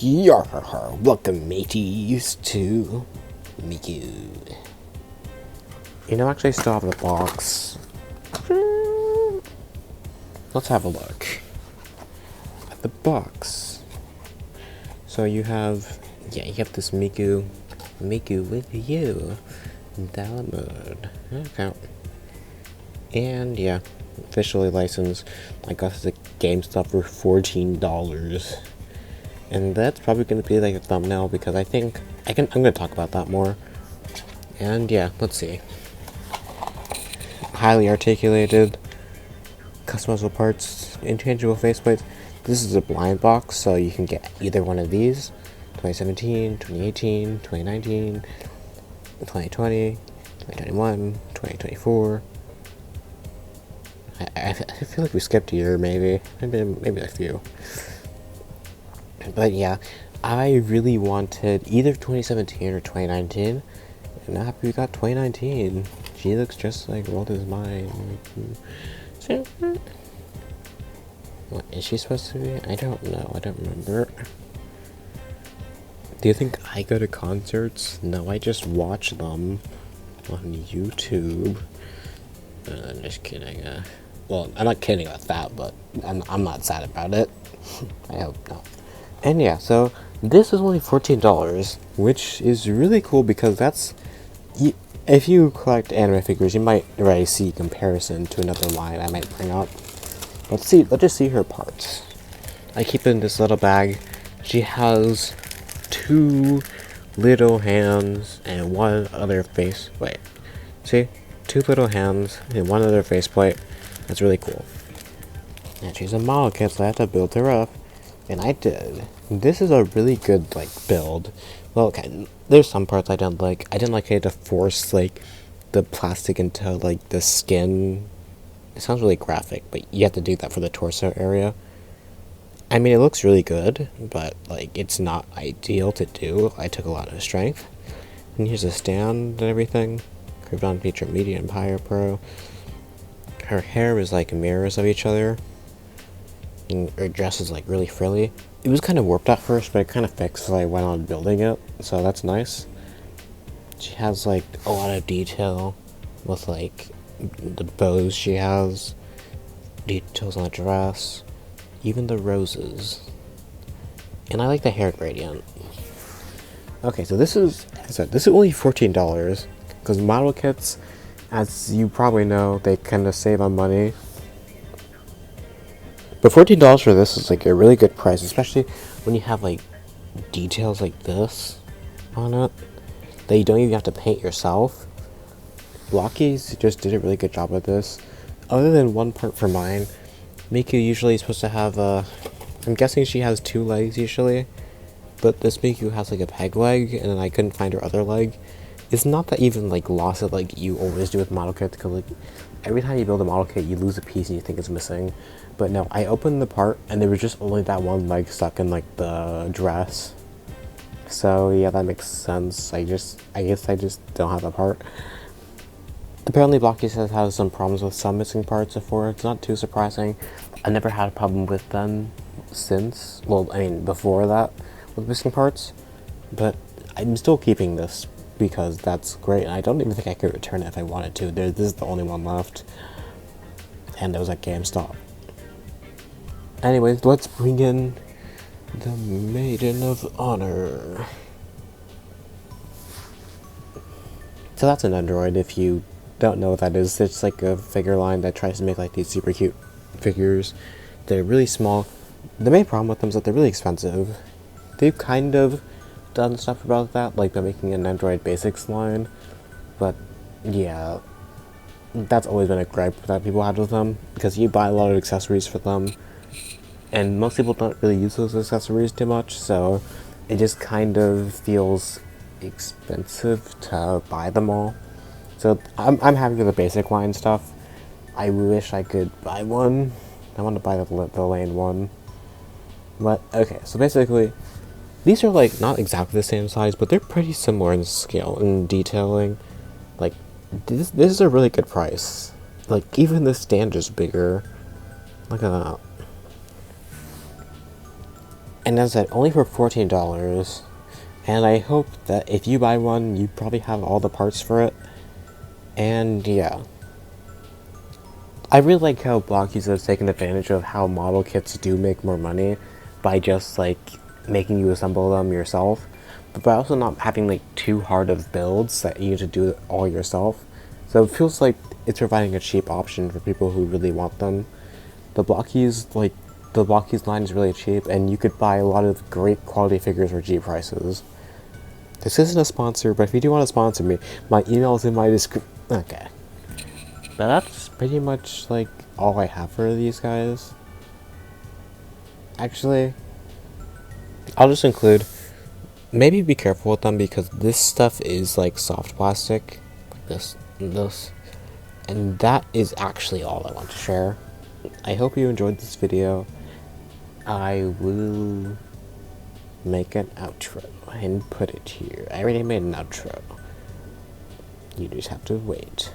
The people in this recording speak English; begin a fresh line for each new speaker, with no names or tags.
Yarr, welcome mateys to Miku. Actually I still have the box. Let's have a look at the box. So you have this Miku with you, download. Okay. And yeah, officially licensed. I got the GameStop for $14. And that's probably going to be like a thumbnail because I'm going to talk about that more. And yeah, let's see. Highly articulated, customizable parts, intangible faceplates. This is a blind box, so you can get either one of these. 2017, 2018, 2019, 2020, 2021, 2024. I feel like we skipped a year, maybe a few. But yeah, I really wanted either 2017 or 2019, and I'm happy we got 2019. She looks just like World is Mine. What is she supposed to be? I don't know. I don't remember. Do you think I go to concerts? No, I just watch them on YouTube. I'm just kidding. Well, I'm not kidding about that, but I'm not sad about it. I hope not. And yeah, so this is only $14, which is really cool because that's... If you collect anime figures, you might already see a comparison to another line I might bring up. Let's just see her parts. I keep it in this little bag. She has 2 little hands and 1 other face... Wait. See? 2 little hands and 1 other faceplate. That's really cool. And she's a model kit, so I have to build her up. And I did. This is a really good, build. Well, okay, there's some parts I didn't like. I didn't like how to force, the plastic into, the skin. It sounds really graphic, but you have to do that for the torso area. I mean, it looks really good, but, it's not ideal to do. I took a lot of strength. And here's a stand and everything. Curved on feature medium, higher pro. Her hair is, mirrors of each other. And her dress is really frilly. It was kind of warped at first, but it kind of fixed as I went on building it, so that's nice. She has a lot of detail with the bows she has, details on the dress, even the roses. And I like the hair gradient. Okay, so this is only $14 because model kits, as you probably know, they kind of save on money. But $14 for this is a really good price, especially when you have details like this on it that you don't even have to paint yourself. Blokees just did a really good job with this. Other than one part for mine, Miku usually is supposed to have I'm guessing she has 2 legs usually, but this Miku has a peg leg, and then I couldn't find her other leg. It's not that even lost it you always do with model kits, because every time you build a model kit you lose a piece and you think it's missing. But no, I opened the part and there was just only that one leg stuck in the dress. So yeah, that makes sense. I guess I just don't have the part. Apparently Blokees has had some problems with some missing parts before. It's not too surprising. I never had a problem with them since. Well, I mean before that with missing parts. But I'm still keeping this because that's great, and I don't even think I could return it if I wanted to. This is the only one left, and it was at GameStop. Anyways, let's bring in the Maiden of Honor. So that's a nendoroid. If you don't know what that is, it's a figure line that tries to make these super cute figures. They're really small. The main problem with them is that they're really expensive. They've kind of done stuff about that, by making a nendoroid basics line, but yeah, that's always been a gripe that people had with them, because you buy a lot of accessories for them, and most people don't really use those accessories too much, so it just kind of feels expensive to buy them all. So I'm happy with the basic line stuff. I wish I could buy one. I want to buy the lane one. But okay, so basically these are not exactly the same size, but they're pretty similar in scale and detailing. This is a really good price. Even the stand is bigger. Look at that. And as I said, only for $14. And I hope that if you buy one, you probably have all the parts for it. And yeah. I really like how Blokees has taken advantage of how model kits do make more money by just like making you assemble them yourself, but by also not having like too hard of builds that you need to do it all yourself. So it feels like it's providing a cheap option for people who really want them. The Blokees line is really cheap, and you could buy a lot of great quality figures for cheap prices. This isn't a sponsor, but if you do want to sponsor me, my email is in my description. Okay. But that's pretty much like all I have for these guys. Actually, I'll just include, maybe be careful with them because this stuff is like soft plastic, like this and this, and that is actually all I want to share. I hope you enjoyed this video. I will make an outro and put it here. I already made an outro. You just have to wait.